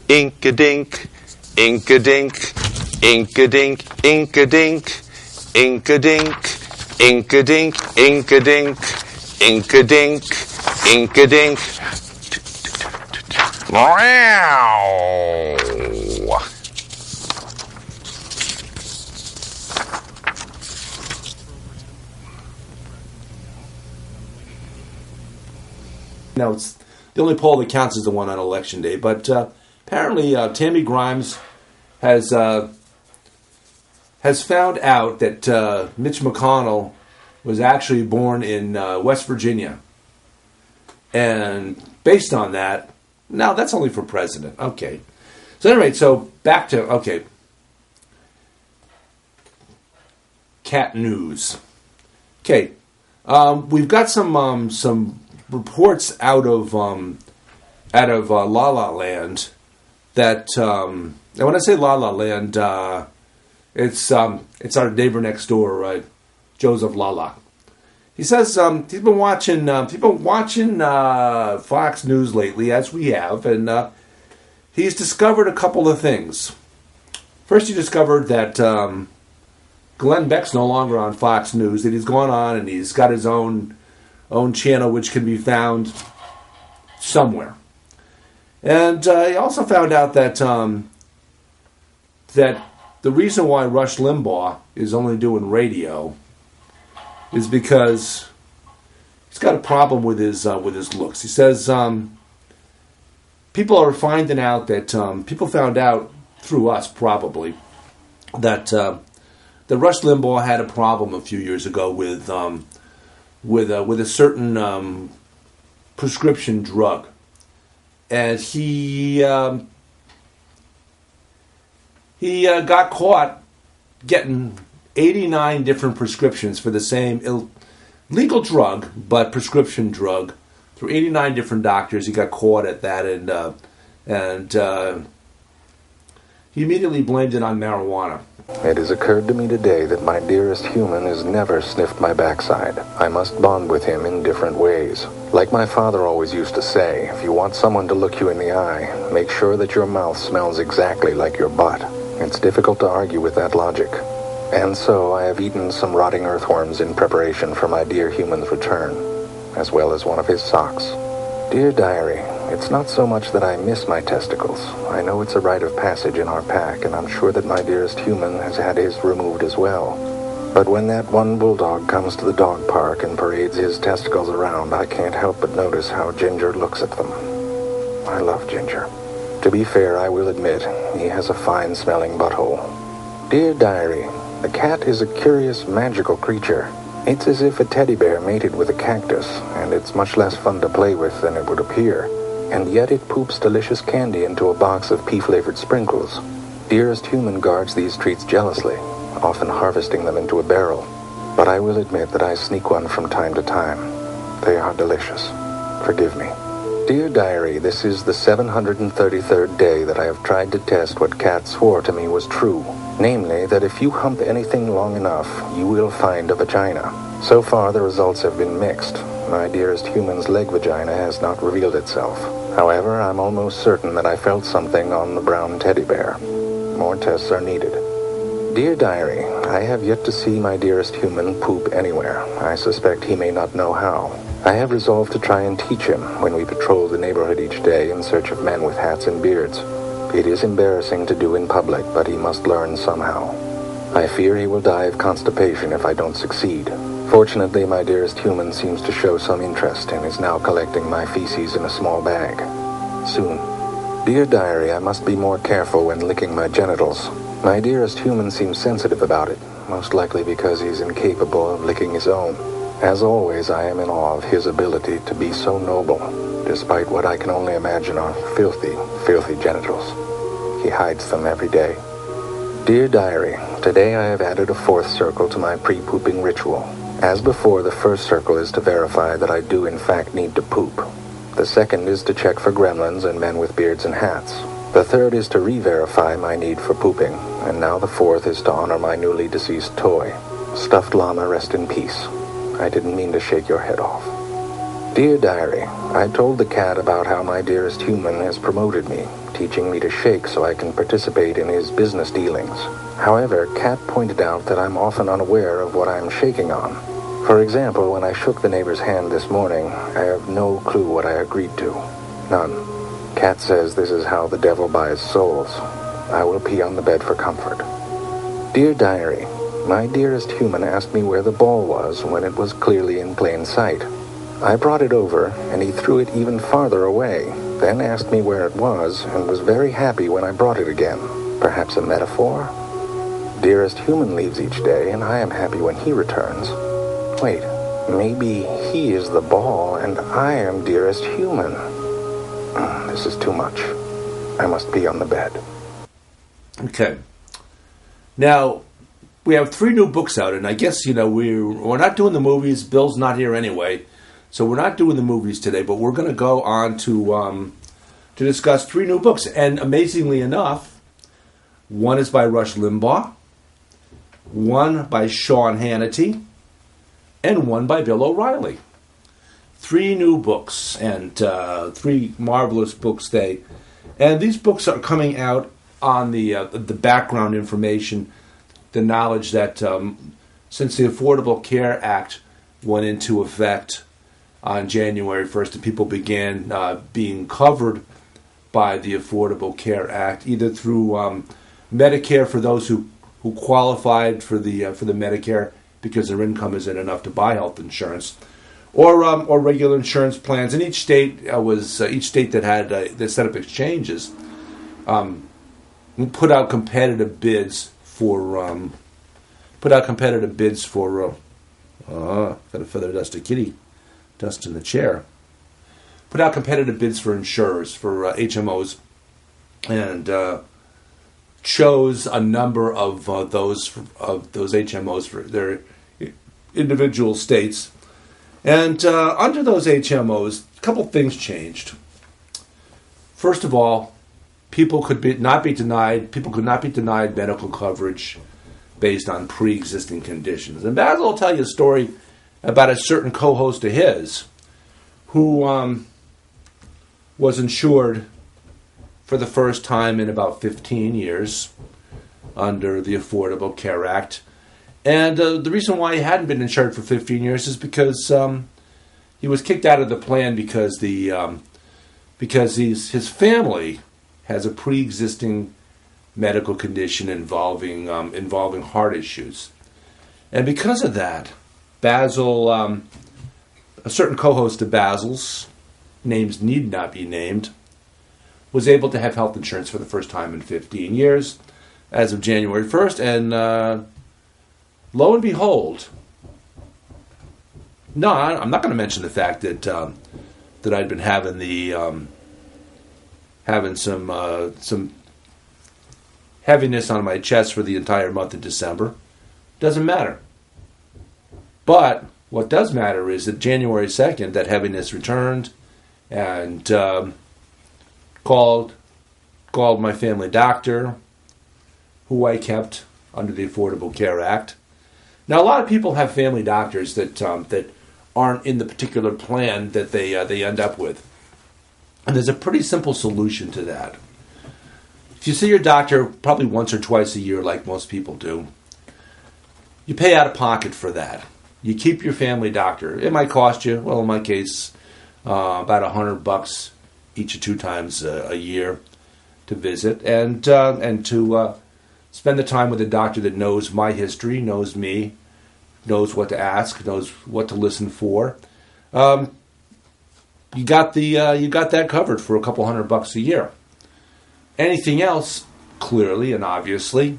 Ink-a-dink, ink-a-dink, ink-a-dink, ink-a-dink, ink-a-dink, ink-a-dink, ink-a-dink, ink-a-dink, ink-a-dink. Wow! Now, it's the only poll that counts is the one on Election Day, but apparently Tammy Grimes has found out that Mitch McConnell was actually born in West Virginia. And based on that, now that's only for president. Okay. So anyway, so back to, okay. Cat news. Okay. We've got some reports out of La La Land that, and when I say La La Land, it's our neighbor next door, Joseph Lala. He says he's been watching Fox News lately, as we have, and he's discovered a couple of things. First, he discovered that Glenn Beck's no longer on Fox News; that he's gone on and he's got his own channel, which can be found somewhere. And he also found out that that the reason why Rush Limbaugh is only doing radio is because he's got a problem with his looks. He says people are finding out that people found out through us probably that Rush Limbaugh had a problem a few years ago with a certain prescription drug, and he got caught getting 89 different prescriptions for the same legal drug, but prescription drug, through 89 different doctors. He got caught at that, and he immediately blamed it on marijuana. It has occurred to me today that my dearest human has never sniffed my backside. I must bond with him in different ways. Like my father always used to say, if you want someone to look you in the eye, make sure that your mouth smells exactly like your butt. It's difficult to argue with that logic. And so I have eaten some rotting earthworms in preparation for my dear human's return, as well as one of his socks. Dear Diary, it's not so much that I miss my testicles. I know it's a rite of passage in our pack, and I'm sure that my dearest human has had his removed as well. But when that one bulldog comes to the dog park and parades his testicles around, I can't help but notice how Ginger looks at them. I love Ginger. To be fair, I will admit, he has a fine-smelling butthole. Dear Diary, the cat is a curious, magical creature. It's as if a teddy bear mated with a cactus, and it's much less fun to play with than it would appear. And yet it poops delicious candy into a box of pea-flavored sprinkles. Dearest human guards these treats jealously, often harvesting them into a barrel. But I will admit that I sneak one from time to time. They are delicious. Forgive me. Dear Diary, this is the 733rd day that I have tried to test what Cat swore to me was true. Namely, that if you hump anything long enough, you will find a vagina. So far, the results have been mixed. My dearest human's leg vagina has not revealed itself. However, I'm almost certain that I felt something on the brown teddy bear. More tests are needed. Dear Diary, I have yet to see my dearest human poop anywhere. I suspect he may not know how. I have resolved to try and teach him when we patrol the neighborhood each day in search of men with hats and beards. It is embarrassing to do in public, but he must learn somehow. I fear he will die of constipation if I don't succeed. Fortunately, my dearest human seems to show some interest and is now collecting my feces in a small bag. Soon. Dear Diary, I must be more careful when licking my genitals. My dearest human seems sensitive about it, most likely because he's incapable of licking his own. As always, I am in awe of his ability to be so noble, despite what I can only imagine are filthy, filthy genitals. He hides them every day. Dear Diary, today I have added a fourth circle to my pre-pooping ritual. As before, the first circle is to verify that I do in fact need to poop. The second is to check for gremlins and men with beards and hats. The third is to re-verify my need for pooping, and now the fourth is to honor my newly deceased toy. Stuffed llama, rest in peace. I didn't mean to shake your head off. Dear Diary, I told the cat about how my dearest human has promoted me, teaching me to shake so I can participate in his business dealings. However, Cat pointed out that I'm often unaware of what I'm shaking on. For example, when I shook the neighbor's hand this morning, I have no clue what I agreed to. None. Cat says this is how the devil buys souls. I will pee on the bed for comfort. Dear Diary, my dearest human asked me where the ball was when it was clearly in plain sight. I brought it over, and he threw it even farther away, then asked me where it was, and was very happy when I brought it again. Perhaps a metaphor? Dearest human leaves each day, and I am happy when he returns. Wait, maybe he is the ball, and I am dearest human. This is too much. I must be on the bed. Okay. Now, we have 3 new books out, and I guess, we're not doing the movies. Bill's not here anyway, so we're not doing the movies today, but we're going to go on to discuss 3 new books. And amazingly enough, one is by Rush Limbaugh, one by Sean Hannity, and one by Bill O'Reilly. 3 new books, and 3 marvelous books and these books are coming out on the background information, the knowledge that since the Affordable Care Act went into effect on January 1st, and people began being covered by the Affordable Care Act, either through Medicare for those who qualified for the Medicare because their income isn't enough to buy health insurance, or regular insurance plans. And each state that had that set up exchanges put out competitive bids for got a feather dust a kitty dust in the chair. Put out competitive bids for insurers, for HMOs, and chose a number of those HMOs for their individual states. And under those HMOs, a couple things changed. First of all, people could not be denied medical coverage based on pre-existing conditions. And Basil will tell you a story about a certain co-host of his who was insured for the first time in about 15 years under the Affordable Care Act. And the reason why he hadn't been insured for 15 years is because he was kicked out of the plan because his family has a pre-existing medical condition involving heart issues. And because of that, Basil, a certain co-host of Basil's, names need not be named, was able to have health insurance for the first time in 15 years as of January 1st. And lo and behold, no, I'm not going to mention the fact that I'd been having some heaviness on my chest for the entire month of December. Doesn't matter. But what does matter is that January 2nd, that heaviness returned, and called my family doctor, who I kept under the Affordable Care Act. Now, a lot of people have family doctors that aren't in the particular plan that they end up with. And there's a pretty simple solution to that. If you see your doctor probably once or twice a year, like most people do, you pay out of pocket for that. You keep your family doctor. It might cost you, well, in my case, about $100 each or 2 times a year to visit, and to spend the time with a doctor that knows my history, knows me, knows what to ask, knows what to listen for. You got that covered for a couple $100 a year. Anything else, clearly and obviously,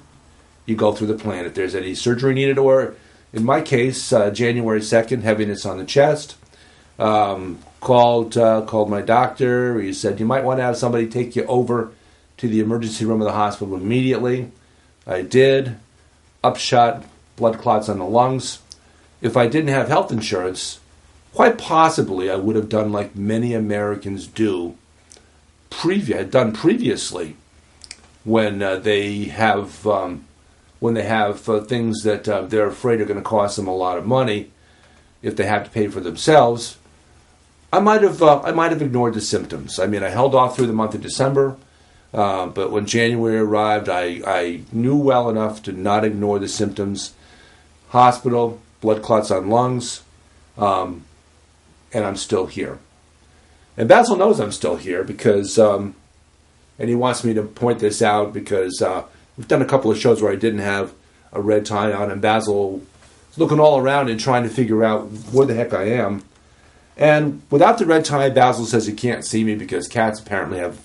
you go through the plan. If there's any surgery needed, or in my case, January 2nd, heaviness on the chest, called my doctor. He said, you might want to have somebody take you over to the emergency room of the hospital immediately. I did. Upshot, blood clots on the lungs. If I didn't have health insurance, quite possibly I would have done like many Americans do previously when they have things that they're afraid are going to cost them a lot of money if they have to pay for themselves. I might have ignored the symptoms. I mean, I held off through the month of December. But when January arrived, I knew well enough to not ignore the symptoms. Hospital, blood clots on lungs, and I'm still here. And Basil knows I'm still here because, and he wants me to point this out because we've done a couple of shows where I didn't have a red tie on, and Basil is looking all around and trying to figure out where the heck I am. And without the red tie, Basil says he can't see me because cats apparently have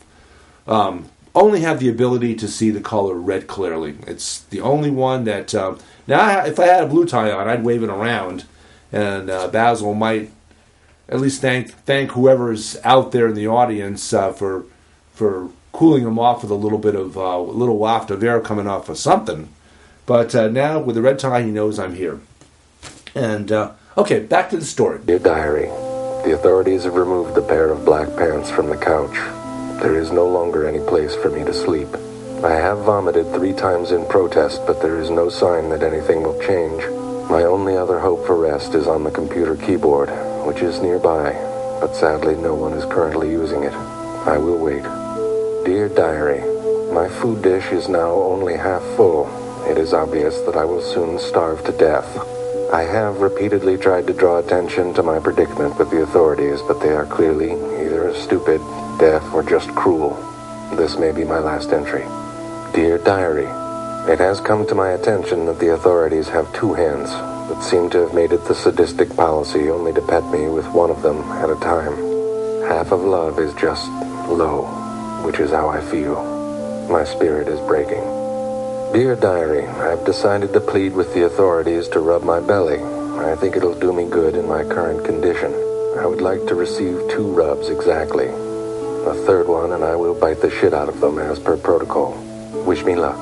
only have the ability to see the color red clearly. It's the only one that now if I had a blue tie on, I'd wave it around, and Basil might at least thank whoever's out there in the audience for cooling him off with a little bit of a little waft of air coming off of something. But now with the red tie, he knows I'm here. And okay, back to the story. Dear Diary, the authorities have removed the pair of black pants from the couch. There is no longer any place for me to sleep. I have vomited 3 times in protest, but there is no sign that anything will change. My only other hope for rest is on the computer keyboard, which is nearby, but sadly no one is currently using it. I will wait. Dear Diary, my food dish is now only half full. It is obvious that I will soon starve to death. I have repeatedly tried to draw attention to my predicament with the authorities, but they are clearly either stupid, deaf, or just cruel. This may be my last entry. Dear Diary, it has come to my attention that the authorities have 2 hands, but seem to have made it the sadistic policy only to pet me with one of them at a time. Half of love is just low, which is how I feel. My spirit is breaking. Dear Diary, I've decided to plead with the authorities to rub my belly. I think it'll do me good in my current condition. I would like to receive 2 rubs exactly. A 3rd one and I will bite the shit out of them as per protocol. Wish me luck.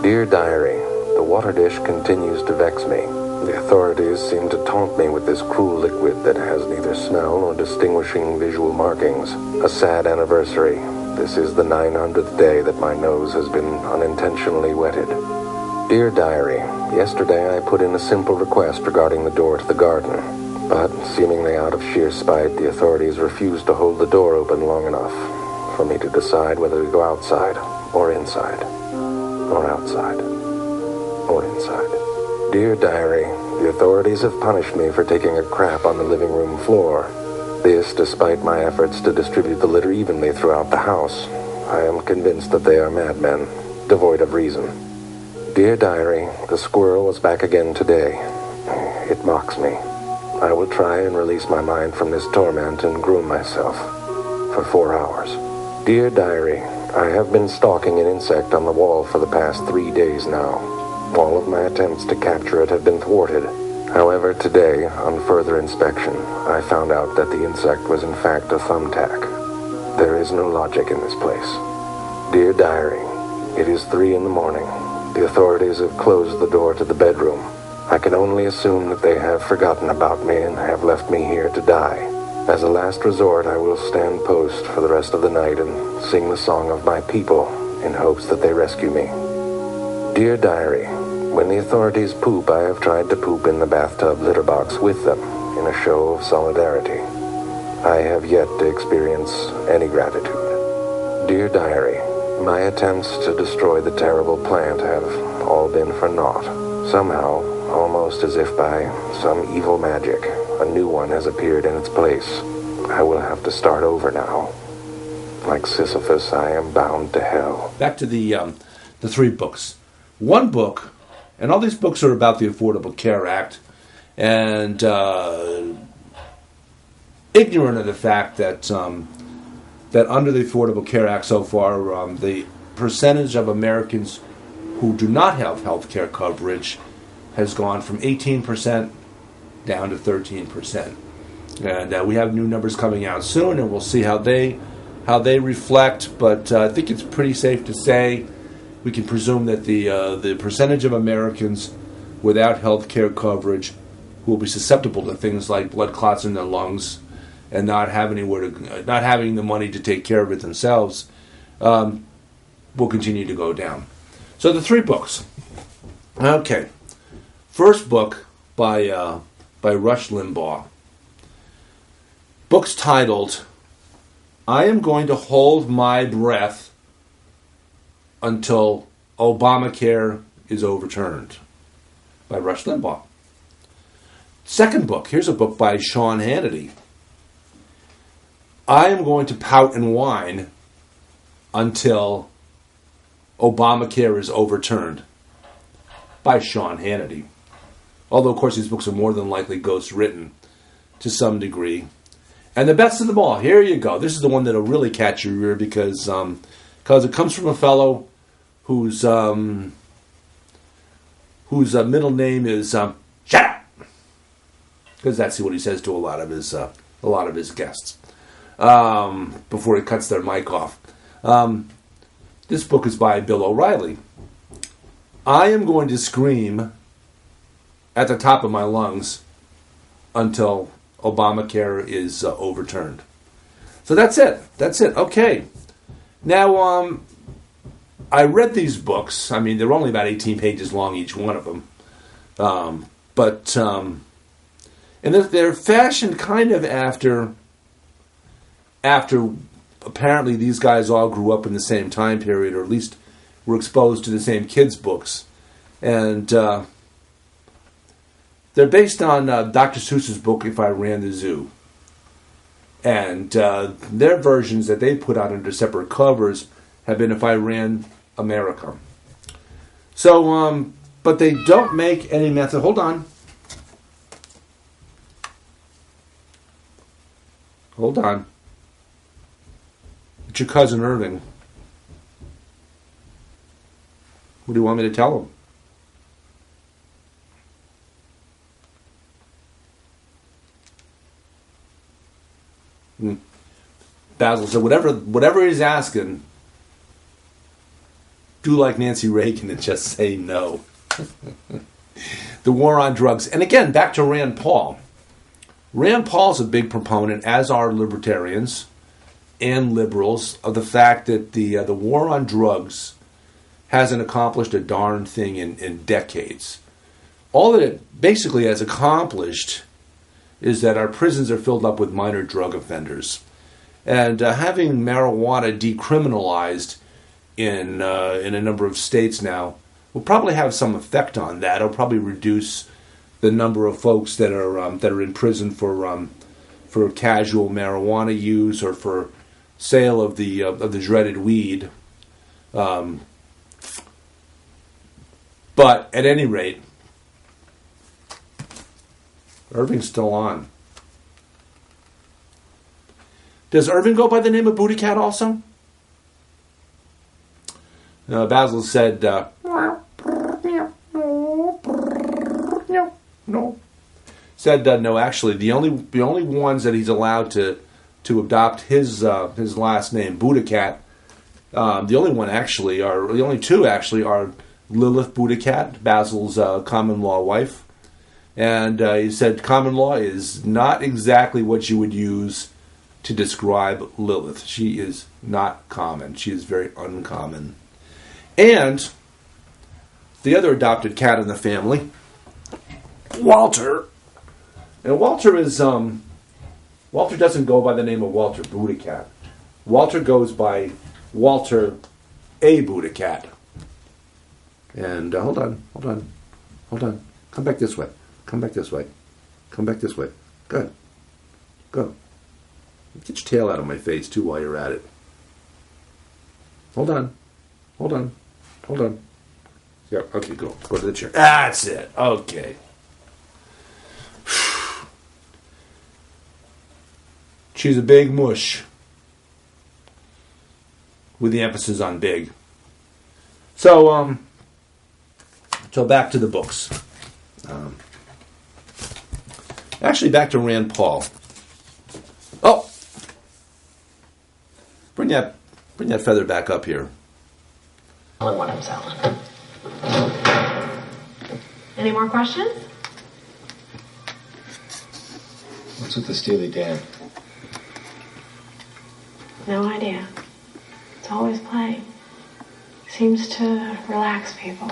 Dear Diary, the water dish continues to vex me. The authorities seem to taunt me with this cruel liquid that has neither smell nor distinguishing visual markings. A sad anniversary. This is the 900th day that my nose has been unintentionally wetted. Dear Diary, yesterday I put in a simple request regarding the door to the garden, but seemingly out of sheer spite, the authorities refused to hold the door open long enough for me to decide whether to go outside or inside, or outside or inside. Dear Diary, the authorities have punished me for taking a crap on the living room floor. This, despite my efforts to distribute the litter evenly throughout the house. I am convinced that they are madmen, devoid of reason. Dear Diary, the squirrel was back again today. It mocks me. I will try and release my mind from this torment and groom myself for 4 hours. Dear Diary, I have been stalking an insect on the wall for the past 3 days now. All of my attempts to capture it have been thwarted. However, today, on further inspection, I found out that the insect was in fact a thumbtack. There is no logic in this place. Dear Diary, it is 3 in the morning. The authorities have closed the door to the bedroom. I can only assume that they have forgotten about me and have left me here to die. As a last resort, I will stand post for the rest of the night and sing the song of my people in hopes that they rescue me. Dear Diary, when the authorities poop, I have tried to poop in the bathtub litter box with them in a show of solidarity. I have yet to experience any gratitude. Dear Diary, my attempts to destroy the terrible plant have all been for naught. Somehow, almost as if by some evil magic, a new one has appeared in its place. I will have to start over now. Like Sisyphus, I am bound to hell. Back to the 3 books. One book, and all these books are about the Affordable Care Act, and ignorant of the fact that that under the Affordable Care Act so far, the percentage of Americans who do not have health care coverage has gone from 18% down to 13%. And we have new numbers coming out soon, and we'll see how they reflect. But I think it's pretty safe to say we can presume that the percentage of Americans without health care coverage who will be susceptible to things like blood clots in their lungs and not having the money to take care of it themselves will continue to go down. So the 3 books. Okay. First book by Rush Limbaugh. Book's titled, I Am Going to Hold My Breath until Obamacare is overturned, by Rush Limbaugh. Second book, here's a book by Sean Hannity. I am going to pout and whine until Obamacare is overturned, by Sean Hannity. Although, of course, these books are more than likely ghost-written to some degree. And the best of them all, here you go. This is the one that'll really catch your ear because it comes from a fellow whose middle name is Shut Up! Because that's what he says to a lot of his guests before he cuts their mic off. This book is by Bill O'Reilly. I am going to scream at the top of my lungs until Obamacare is overturned. So that's it. Okay. Now, I read these books. I mean, they're only about 18 pages long, each one of them. And they're fashioned kind of after apparently these guys all grew up in the same time period, or at least were exposed to the same kids' books. And they're based on Dr. Seuss's book, If I Ran the Zoo. And their versions that they put out under separate covers have been If I Ran America. So, but they don't make any method. Hold on. It's your cousin Irving. What do you want me to tell him? Basil said, whatever he's asking, do like Nancy Reagan and just say no. The war on drugs. And again, back to Rand Paul. Rand Paul's a big proponent, as are libertarians and liberals, of the fact that the war on drugs hasn't accomplished a darn thing in decades. All that it basically has accomplished is that our prisons are filled up with minor drug offenders. And having marijuana decriminalized in a number of states now will probably have some effect on that. It'll probably reduce the number of folks that are in prison for casual marijuana use or for sale of the dreaded weed. But at any rate, Irving's still on. Does Irving go by the name of BuddhaCat also? Basil said, no. Said no. Actually, the only ones that he's allowed to adopt his last name, BuddhaCat. The only two are Lilith BuddhaCat, Basil's common law wife, and he said common law is not exactly what you would use to describe Lilith. She is not common. She is very uncommon. And the other adopted cat in the family, Walter. And Walter doesn't go by the name of Walter BuddhaCat. Walter goes by Walter A. BuddhaCat. And hold on. Come back this way. Good. Go. Get your tail out of my face, too, while you're at it. Hold on. Yeah, okay, go to the chair. That's it. Okay. She's a big mush. With the emphasis on big. So back to the books. Actually, back to Rand Paul. Oh! Bring that feather back up here. Selling what I'm selling. Any more questions? What's with the Steely Dan? No idea. It's always playing. Seems to relax people.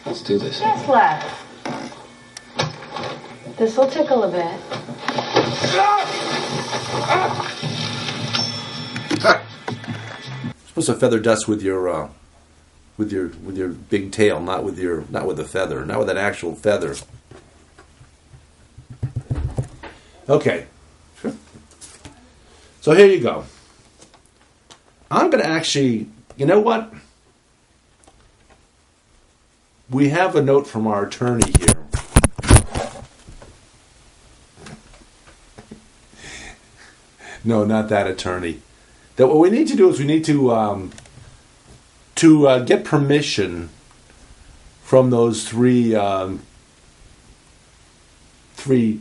Let's do this. Yes, Les. This'll tickle a bit. supposed to feather dust with your big tail, not with a feather, not with an actual feather. Okay. So here you go. I'm going to actually, you know what? We have a note from our attorney here. No, not that attorney. That what we need to do is we need to get permission from those three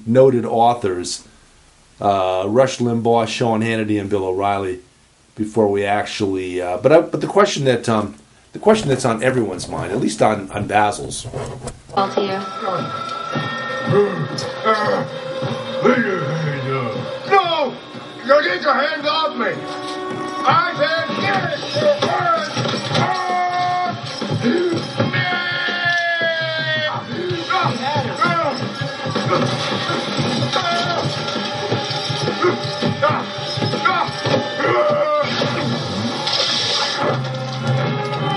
noted authors, Rush Limbaugh, Sean Hannity, and Bill O'Reilly, before we actually. But the question that's on everyone's mind, at least on Basil's. All to you. No! You get your hands off me! I said get it!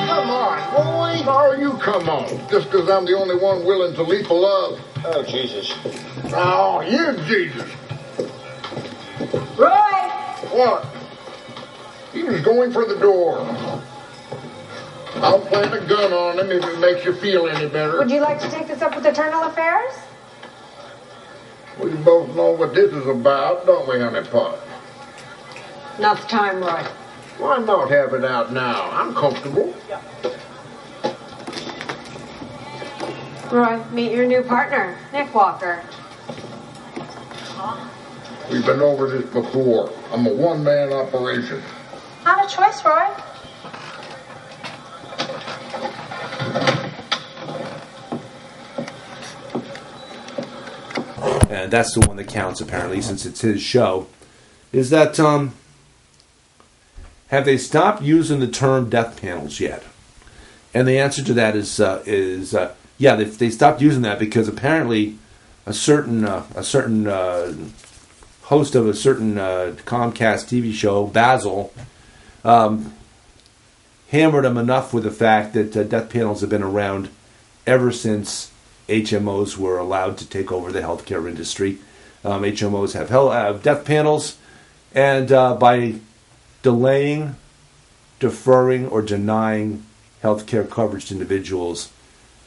Come on, boy! Oh, you come on. Just because I'm the only one willing to leap a love. Oh, Jesus. Oh, you Jesus. Roy! What? He was going for the door. I'll plant a gun on him if it makes you feel any better. Would you like to take this up with Eternal Affairs? We both know what this is about, don't we, honey pot? Not the time, Roy. Why not have it out now? I'm comfortable. Roy, meet your new partner, Nick Walker. We've been over this before. I'm a one-man operation. Not a choice, Roy. And that's the one that counts, apparently, since it's his show, is that, have they stopped using the term death panels yet? And the answer to that is yeah, they stopped using that because apparently a certain host of a certain Comcast TV show, Basil, hammered him enough with the fact that death panels have been around ever since HMOs were allowed to take over the healthcare industry. HMOs have death panels, and by delaying, deferring, or denying healthcare coverage to individuals,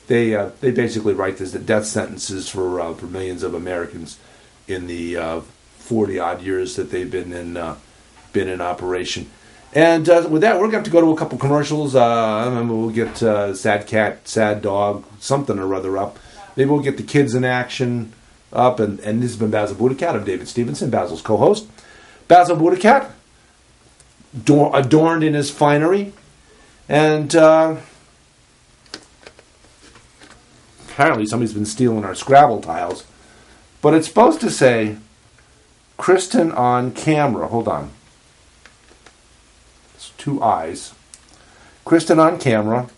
they basically write this death sentences for millions of Americans in the 40-odd years that they've been in operation. And with that, we're going to have to go to a couple commercials. We'll get Sad Cat, Sad Dog, something or other up. Maybe we'll get the kids in action up. And this has been Basil BuddhaCat. I'm David Stevenson, Basil's co-host. Basil BuddhaCat, adorned in his finery. And apparently somebody's been stealing our Scrabble tiles. But it's supposed to say, Kristen on camera. Hold on. It's two eyes. Kristen on camera.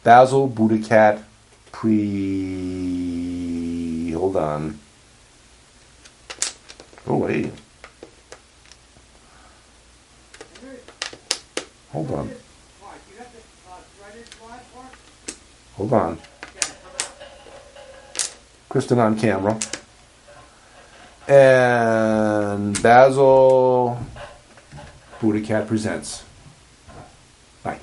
Basil BuddhaCat Hold on. Oh, wait. Hold on. Hold on. Kristen on camera. And Basil BuddhaCat presents. Bye.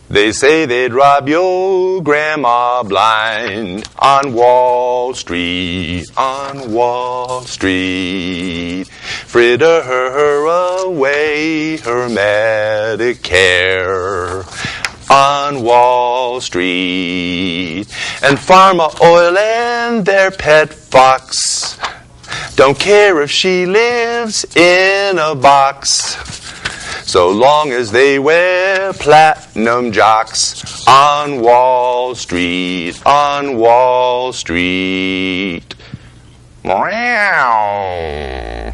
They say they'd rob your grandma blind on Wall Street, on Wall Street. Fritter her away her Medicare on Wall Street. And Pharma Oil and their pet fox don't care if she lives in a box, so long as they wear platinum jocks on Wall Street, on Wall Street. Meow.